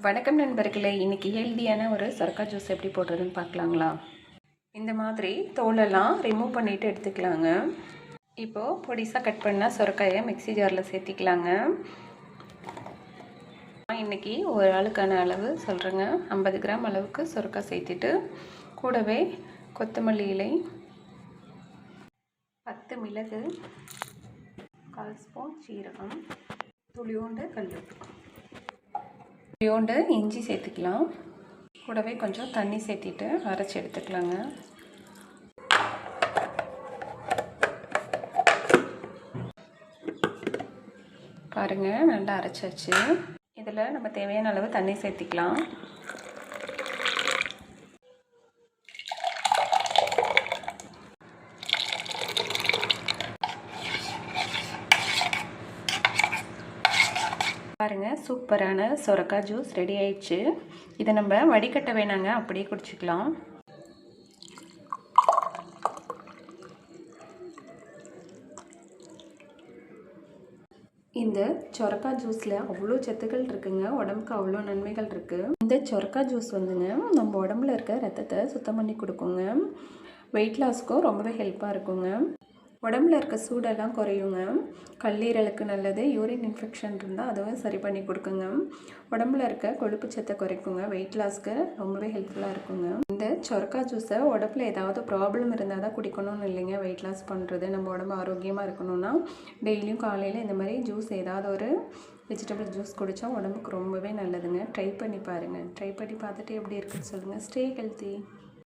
வணக்கம் நண்பர்களே, இன்றைக்கி ஹெல்தியான ஒரு சொரக்காய் ஜூஸ் எப்படி போடுறதுன்னு பார்க்கலாங்களா? இந்த மாதிரி தோலெல்லாம் ரிமூவ் பண்ணிவிட்டு எடுத்துக்கலாங்க. இப்போது பொடிசாக கட் பண்ணால் சொரக்காயை மிக்ஸி ஜாரில் சேர்த்திக்கலாங்க. இன்றைக்கி ஒரு ஆளுக்கான அளவு சொல்கிறேங்க. 50 கிராம் அளவுக்கு சொரக்காய் சேர்த்துட்டு கூடவே கொத்தமல்லி இலை, 10 மிளகு, 1/4 ஸ்பூன் சீரகம், துளியோண்டு கல்லுப்பு, துளியோண்டு இஞ்சி சேர்த்துக்கலாம். கூடவே கொஞ்சம் தண்ணி சேர்த்திட்டு அரைச்சி எடுத்துக்கலாங்க. பாருங்கள், நல்லா அரைச்சாச்சு. இதில் நம்ம தேவையான அளவு தண்ணி சேர்த்திக்கலாம். பாருங்கள், சூப்பரான சொரக்காய் ஜூஸ் ரெடி ஆயிடுச்சு. இதை நம்ம வடிகட்ட வேணாங்க, அப்படியே குடிச்சிக்கலாம். இந்த சொரக்காய் ஜூஸில் அவ்வளோ சத்துக்கள் இருக்குங்க, உடம்புக்கு அவ்வளோ நன்மைகள் இருக்குது. இந்த சொரக்காய் ஜூஸ் வந்துங்க நம்ம உடம்புல இருக்க ரத்தத்தை சுத்தம் பண்ணி கொடுக்குங்க. வெயிட் லாஸ்க்கும் ரொம்பவே ஹெல்ப்பாக இருக்குங்க. உடம்புல இருக்க சூடெல்லாம் குறையுங்க. கல்லீரலுக்கு நல்லது. யூரின் இன்ஃபெக்ஷன் இருந்தால் அதுவும் சரி பண்ணி கொடுக்குங்க. உடம்புல இருக்க கொழுப்பு சத்தை குறைக்குங்க. வெயிட் லாஸ்க்கு ரொம்பவே ஹெல்ப்ஃபுல்லாக இருக்குங்க. இந்த சொரக்காய் ஜூஸை உடம்புல ஏதாவது ப்ராப்ளம் இருந்தால் தான் குடிக்கணும்னு இல்லைங்க. வெயிட் லாஸ் பண்ணுறது, நம்ம உடம்பு ஆரோக்கியமாக இருக்கணும்னா டெய்லியும் காலையில் இந்த மாதிரி ஜூஸ் ஏதாவது ஒரு வெஜிடபிள் ஜூஸ் குடித்தா உடம்புக்கு ரொம்பவே நல்லதுங்க. ட்ரை பண்ணி பாருங்கள். ட்ரை பண்ணி பார்த்துட்டு எப்படி இருக்குன்னு சொல்லுங்கள். Stay healthy.